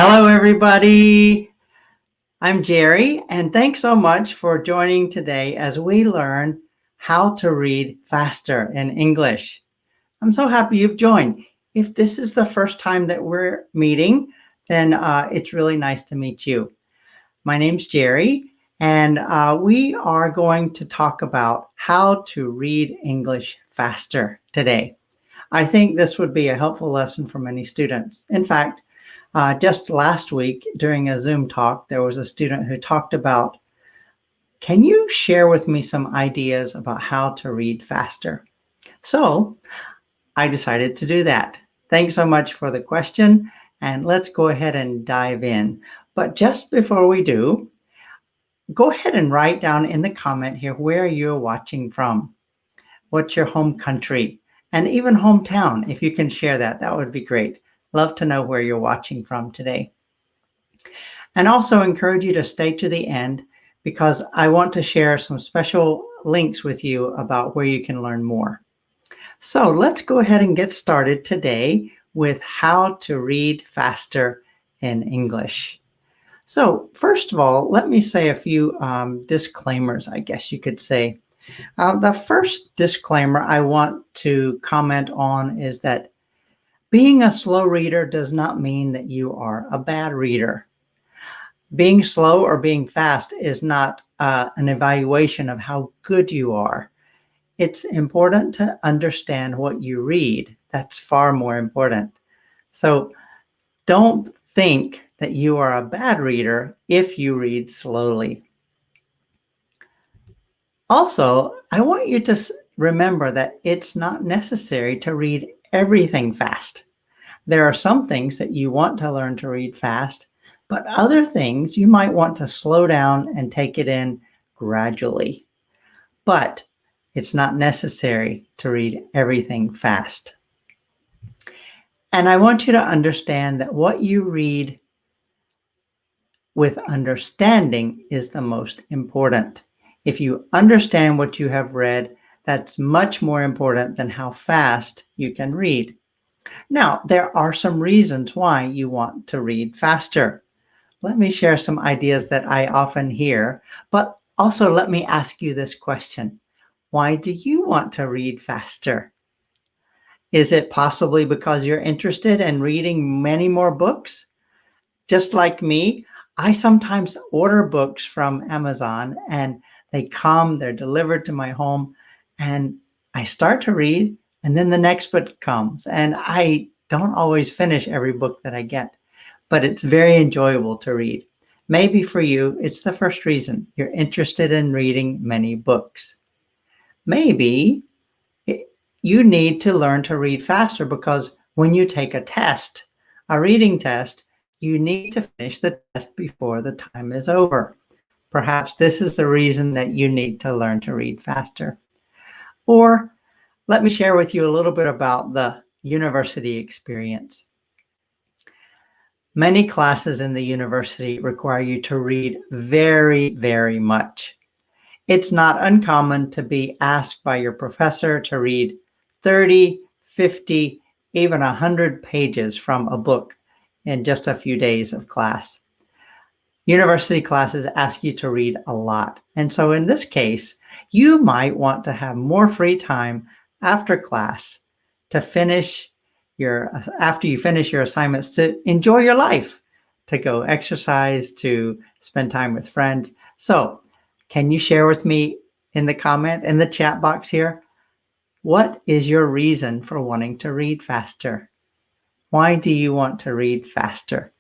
Hello, everybody. I'm Jerry, and thanks so much for joining today as we learn how to read faster in English. I'm so happy you've joined. If this is the first time that we're meeting, then it's really nice to meet you. My name's Jerry, and we are going to talk about how to read English faster today. I think this would be a helpful lesson for many students. In fact, just last week during a Zoom talk, there was a student who talked about, can you share with me some ideas about how to read faster? So I decided to do that. Thanks so much for the question, and let's go ahead and dive in. But just before we do, go ahead and write down in the comment here where you're watching from. What's your home country? And even hometown, if you can share that, that would be great. Love to know where you're watching from today. And also encourage you to stay to the end because I want to share some special links with you about where you can learn more. So let's go ahead and get started today with how to read faster in English. So first of all, let me say a few disclaimers, I guess you could say. The first disclaimer I want to comment on is that being a slow reader does not mean that you are a bad reader. Being slow or being fast is not an evaluation of how good you are. It's important to understand what you read. That's far more important. So don't think that you are a bad reader if you read slowly. Also, I want you to remember that it's not necessary to read everything fast. There are some things that you want to learn to read fast, but other things you might want to slow down and take it in gradually. But it's not necessary to read everything fast. And I want you to understand that what you read with understanding is the most important. If you understand what you have read, that's much more important than how fast you can read. Now, there are some reasons why you want to read faster. Let me share some ideas that I often hear, but also let me ask you this question. Why do you want to read faster? Is it possibly because you're interested in reading many more books? Just like me, I sometimes order books from Amazon and they come, they're delivered to my home, and I start to read, and then the next book comes. And I don't always finish every book that I get, but it's very enjoyable to read. Maybe for you, it's the first reason. You're interested in reading many books. Maybe you need to learn to read faster because when you take a test, a reading test, you need to finish the test before the time is over. Perhaps this is the reason that you need to learn to read faster. Or let me share with you a little bit about the university experience. Many classes in the university require you to read very, very much. It's not uncommon to be asked by your professor to read 30, 50, even 100 pages from a book in just a few days of class. University classes ask you to read a lot. And so in this case, you might want to have more free time after class to after you finish your assignments, to enjoy your life, to go exercise, to spend time with friends. So can you share with me in the chat box here, what is your reason for wanting to read faster? Why do you want to read faster?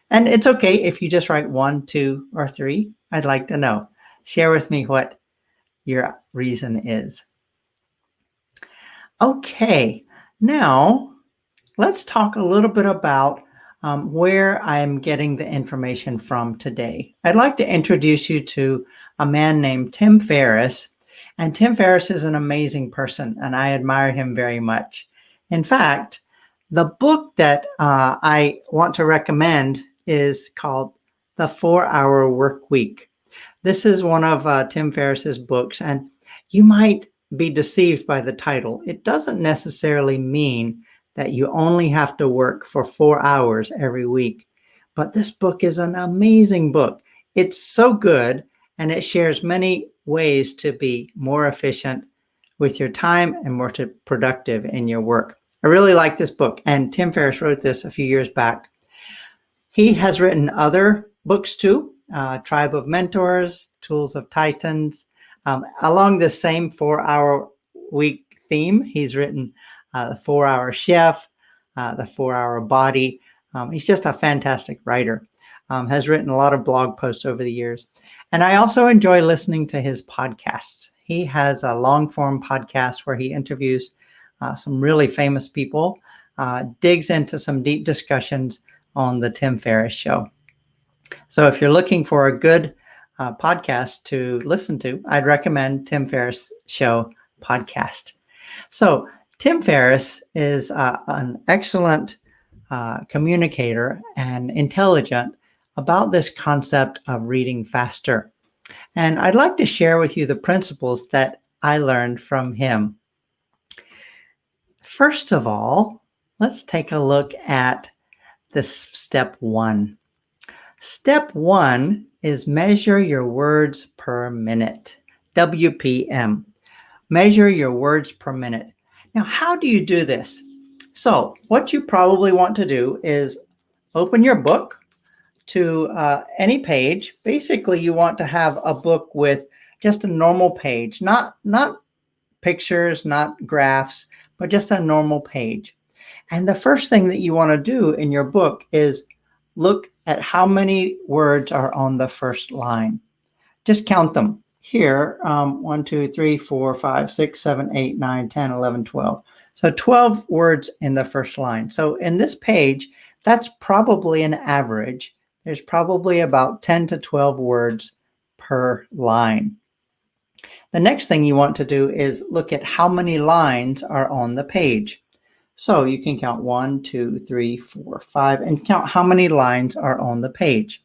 And it's okay if you just write 1, 2, or 3. I'd like to know. Share with me what your reason is. Okay, now let's talk a little bit about where I'm getting the information from today. I'd like to introduce you to a man named Tim Ferriss. And Tim Ferriss is an amazing person, and I admire him very much. In fact, the book that I want to recommend is called The 4-Hour Work Week. This is one of Tim Ferriss's books, and you might be deceived by the title. It doesn't necessarily mean that you only have to work for 4 hours every week, but this book is an amazing book. It's so good, and it shares many ways to be more efficient with your time and more productive in your work. I really like this book, and Tim Ferriss wrote this a few years back. He has written other books too, Tribe of Mentors, Tools of Titans. Along the same 4-hour week theme, he's written The 4-Hour Chef, The 4-Hour Body. He's just a fantastic writer. Has written a lot of blog posts over the years. And I also enjoy listening to his podcasts. He has a long-form podcast where he interviews some really famous people, digs into some deep discussions on the Tim Ferriss Show. So if you're looking for a good podcast to listen to, I'd recommend Tim Ferriss Show podcast. So Tim Ferriss is an excellent communicator and intelligent about this concept of reading faster. And I'd like to share with you the principles that I learned from him. First of all, let's take a look at this step 1. Step 1 is measure your words per minute, WPM. Measure your words per minute. Now, how do you do this? So what you probably want to do is open your book to any page. Basically, you want to have a book with just a normal page, not pictures, not graphs, but just a normal page. And the first thing that you want to do in your book is look at how many words are on the first line. Just count them. Here, 1, 2, 3, 4, 5, 6, 7, 8, 9, 10, 11, 12. So 12 words in the first line. So in this page, that's probably an average. There's probably about 10 to 12 words per line. The next thing you want to do is look at how many lines are on the page. So you can count 1, 2, 3, 4, 5, and count how many lines are on the page.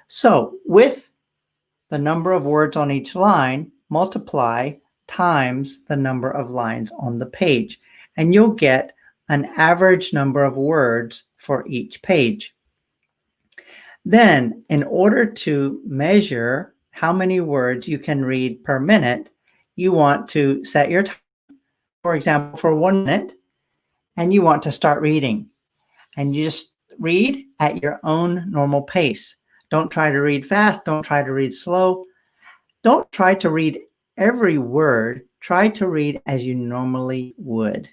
So with the number of words on each line, multiply times the number of lines on the page, and you'll get an average number of words for each page. Then, in order to measure how many words you can read per minute, you want to set your time, for example, for 1 minute, and you want to start reading. And you just read at your own normal pace. Don't try to read fast. Don't try to read slow. Don't try to read every word. Try to read as you normally would.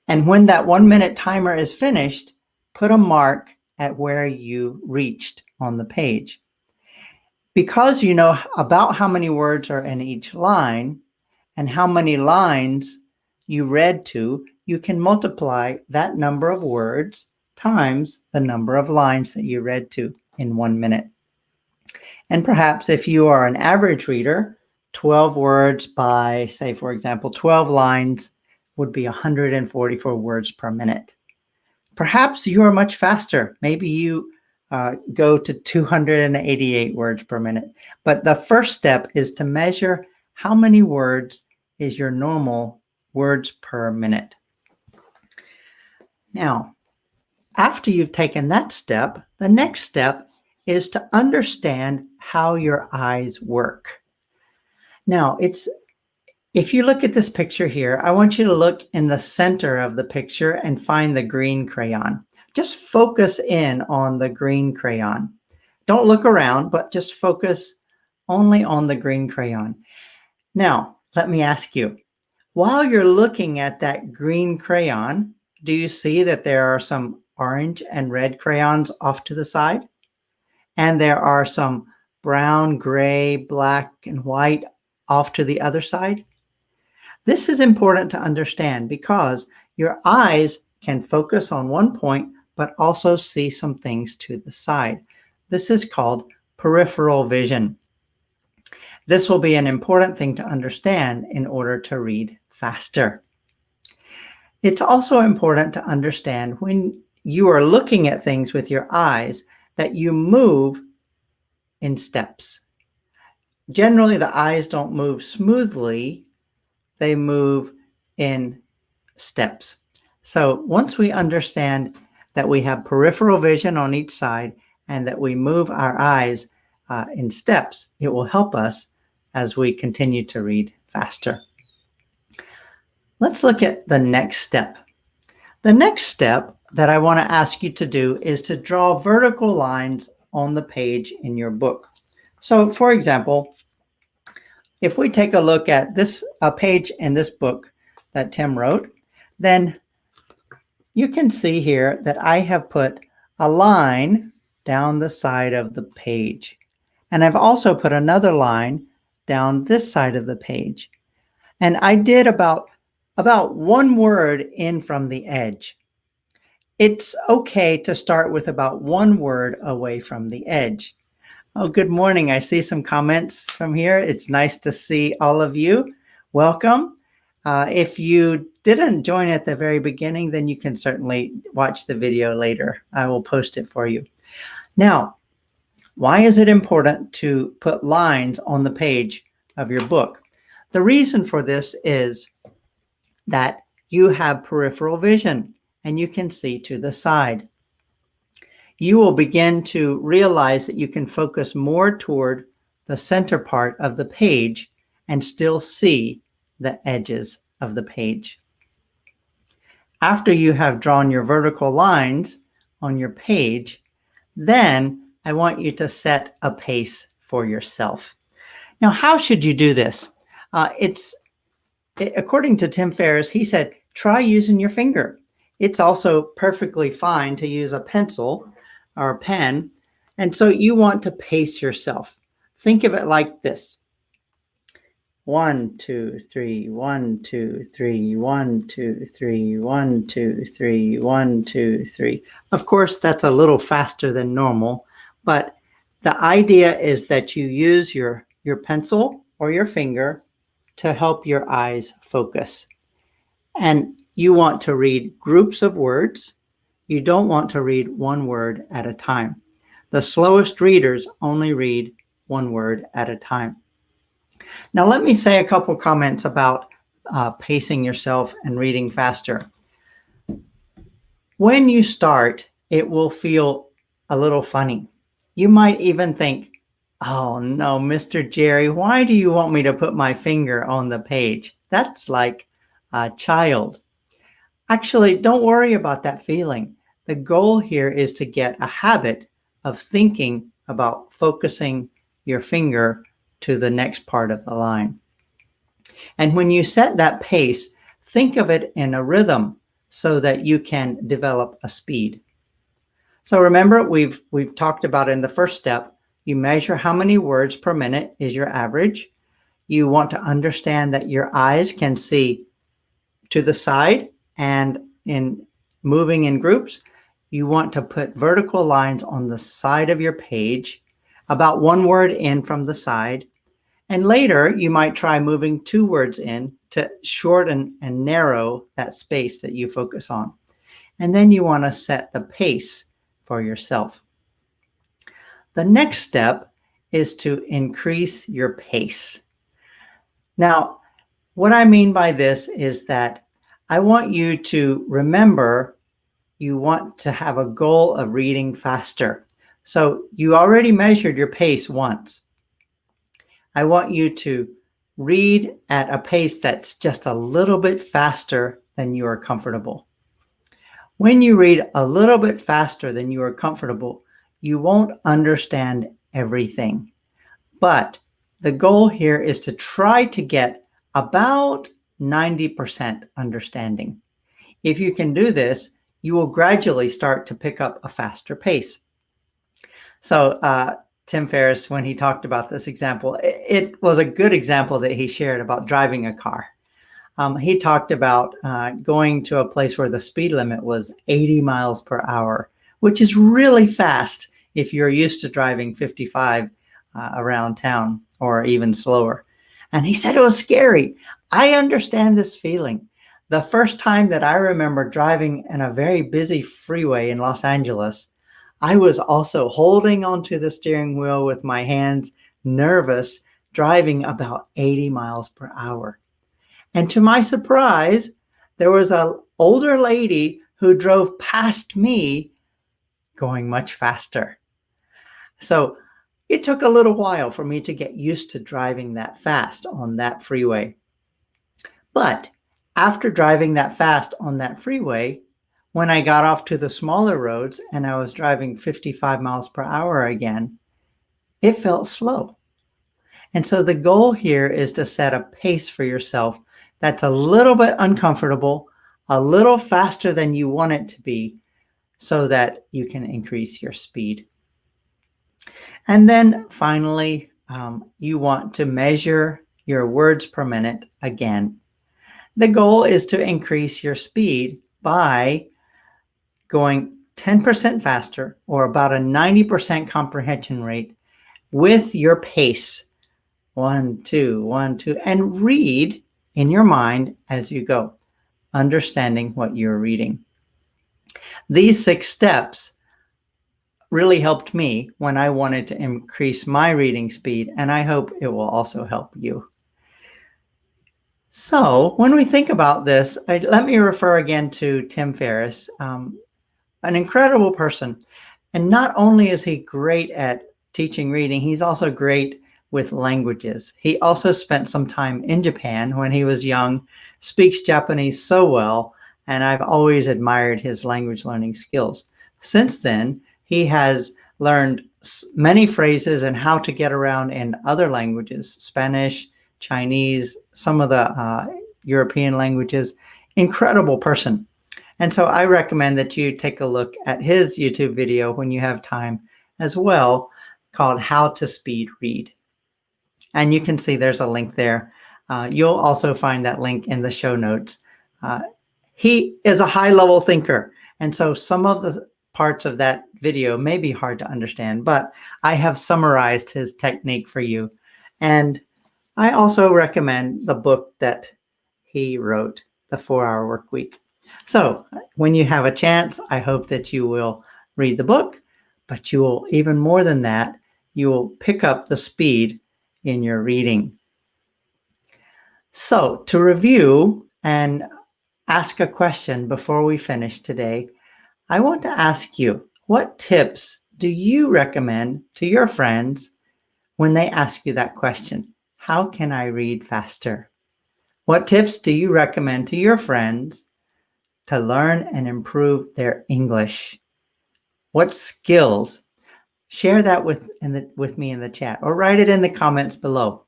And when that 1 minute timer is finished, put a mark at where you reached on the page. Because you know about how many words are in each line and how many lines you read to, you can multiply that number of words times the number of lines that you read to in 1 minute. And perhaps if you are an average reader, 12 words by, say, for example, 12 lines would be 144 words per minute. Perhaps you are much faster. Maybe you go to 288 words per minute. But the first step is to measure how many words is your normal words per minute. Now, after you've taken that step, the next step is to understand how your eyes work. Now, if you look at this picture here, I want you to look in the center of the picture and find the green crayon. Just focus in on the green crayon. Don't look around, but just focus only on the green crayon. Now, let me ask you, while you're looking at that green crayon, do you see that there are some orange and red crayons off to the side? And there are some brown, gray, black, and white off to the other side? This is important to understand because your eyes can focus on one point, but also see some things to the side. This is called peripheral vision. This will be an important thing to understand in order to read faster. It's also important to understand when you are looking at things with your eyes that you move in steps. Generally, the eyes don't move smoothly. They move in steps. So once we understand that we have peripheral vision on each side and that we move our eyes in steps, it will help us as we continue to read faster. Let's look at the next step. The next step that I want to ask you to do is to draw vertical lines on the page in your book. So, for example, if we take a look at this page in this book that Tim wrote, then you can see here that I have put a line down the side of the page. And I've also put another line down this side of the page. And I did about one word in from the edge. It's okay to start with about one word away from the edge. Oh, good morning. I see some comments from here. It's nice to see all of you. Welcome. If you didn't join at the very beginning, then you can certainly watch the video later. I will post it for you. Now, why is it important to put lines on the page of your book? The reason for this is that you have peripheral vision and you can see to the side. You will begin to realize that you can focus more toward the center part of the page and still see the edges of the page. After you have drawn your vertical lines on your page, then I want you to set a pace for yourself. Now, how should you do this? According to Tim Ferriss, he said, try using your finger. It's also perfectly fine to use a pencil or a pen. And so you want to pace yourself. Think of it like this. 1, 2, 3, 1, 2, 3, 1, 2, 3, 1, 2, 3, 1, 2, 3. Of course, that's a little faster than normal, but the idea is that you use your pencil or your finger to help your eyes focus. And you want to read groups of words. You don't want to read one word at a time. The slowest readers only read one word at a time. Now, let me say a couple comments about pacing yourself and reading faster. When you start, it will feel a little funny. You might even think, oh no, Mr. Jerry, why do you want me to put my finger on the page? That's like a child. Actually, don't worry about that feeling. The goal here is to get a habit of thinking about focusing your finger to the next part of the line. And when you set that pace, think of it in a rhythm so that you can develop a speed. So remember, we've talked about in the first step, you measure how many words per minute is your average. You want to understand that your eyes can see to the side, and in moving in groups, you want to put vertical lines on the side of your page, about one word in from the side. And later, you might try moving 2 words in to shorten and narrow that space that you focus on. And then you want to set the pace for yourself. The next step is to increase your pace. Now, what I mean by this is that I want you to remember you want to have a goal of reading faster. So you already measured your pace once. I want you to read at a pace that's just a little bit faster than you are comfortable. When you read a little bit faster than you are comfortable, you won't understand everything. But the goal here is to try to get about 90% understanding. If you can do this, you will gradually start to pick up a faster pace. So Tim Ferriss, when he talked about this example, it was a good example that he shared about driving a car. He talked about going to a place where the speed limit was 80 miles per hour, which is really fast if you're used to driving 55 around town or even slower. And he said it was scary. I understand this feeling. The first time that I remember driving in a very busy freeway in Los Angeles, I was also holding onto the steering wheel with my hands, nervous, driving about 80 miles per hour. And to my surprise, there was an older lady who drove past me going much faster. So it took a little while for me to get used to driving that fast on that freeway. But after driving that fast on that freeway, when I got off to the smaller roads and I was driving 55 miles per hour again, it felt slow. And so the goal here is to set a pace for yourself that's a little bit uncomfortable, a little faster than you want it to be, so that you can increase your speed. And then finally, you want to measure your words per minute again. The goal is to increase your speed by going 10% faster, or about a 90% comprehension rate, with your pace. 1, 2, 1, 2, and read in your mind as you go, understanding what you're reading. These 6 steps really helped me when I wanted to increase my reading speed, and I hope it will also help you. So when we think about this, let me refer again to Tim Ferriss, an incredible person. And not only is he great at teaching reading, he's also great with languages. He also spent some time in Japan when he was young, speaks Japanese so well, and I've always admired his language learning skills. Since then, he has learned many phrases and how to get around in other languages, Spanish, Chinese, some of the European languages. Incredible person. And so I recommend that you take a look at his YouTube video when you have time as well, called How to Speed Read. And you can see there's a link there. You'll also find that link in the show notes. He is a high-level thinker, and so some of the parts of that video may be hard to understand, but I have summarized his technique for you. And I also recommend the book that he wrote, The 4-Hour Workweek. So when you have a chance, I hope that you will read the book, but you will, even more than that, you will pick up the speed in your reading. So to review and ask a question before we finish today, I want to ask you, what tips do you recommend to your friends when they ask you that question? How can I read faster? What tips do you recommend to your friends to learn and improve their English? What skills? Share that with me in the chat, or write it in the comments below.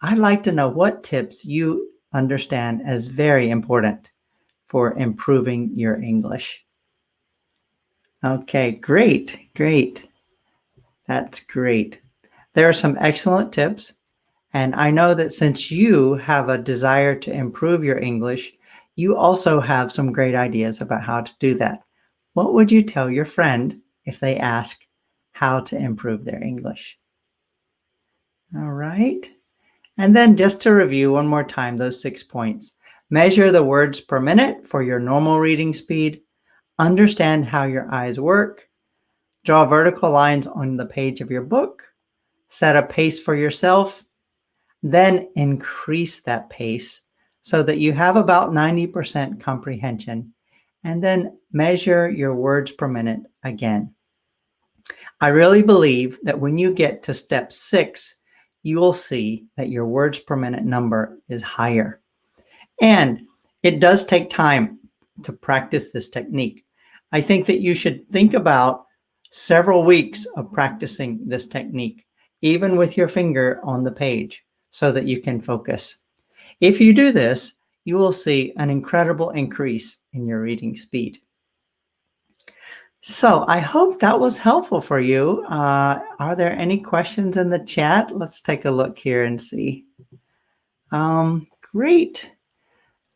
I'd like to know what tips you understand as very important for improving your English. Okay, great. That's great. There are some excellent tips, and I know that since you have a desire to improve your English, you also have some great ideas about how to do that. What would you tell your friend if they ask how to improve their English? All right. And then just to review one more time those 6 points. Measure the words per minute for your normal reading speed. Understand how your eyes work. Draw vertical lines on the page of your book. Set a pace for yourself. Then increase that pace so that you have about 90% comprehension. And then measure your words per minute again. I really believe that when you get to step 6, you will see that your words per minute number is higher. And it does take time to practice this technique. I think that you should think about several weeks of practicing this technique, even with your finger on the page, so that you can focus. If you do this, you will see an incredible increase in your reading speed. So I hope that was helpful for you. Are there any questions in the chat? Let's take a look here and see. Great.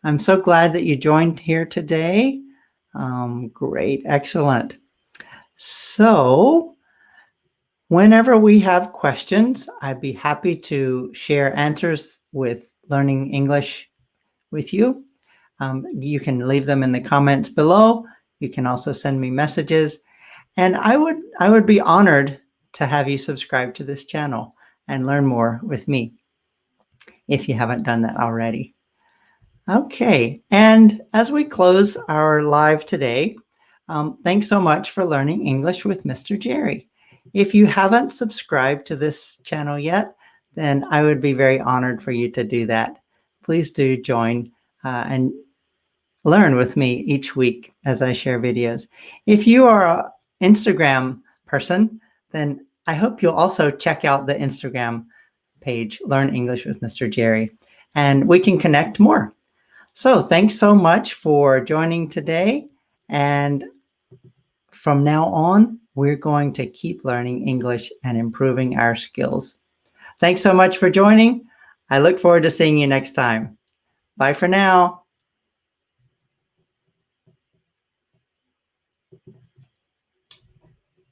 I'm so glad that you joined here today. Great, excellent. So whenever we have questions, I'd be happy to share answers with Learning English with you. You can leave them in the comments below. You can also send me messages. And I would be honored to have you subscribe to this channel and learn more with me if you haven't done that already. Okay, and as we close our live today, thanks so much for learning English with Mr. Jerry. If you haven't subscribed to this channel yet, then I would be very honored for you to do that. Please do join and learn with me each week as I share videos. If you are an Instagram person, then I hope you'll also check out the Instagram page, Learn English with Mr. Jerry, and we can connect more. So thanks so much for joining today. And from now on, we're going to keep learning English and improving our skills. Thanks so much for joining. I look forward to seeing you next time. Bye for now.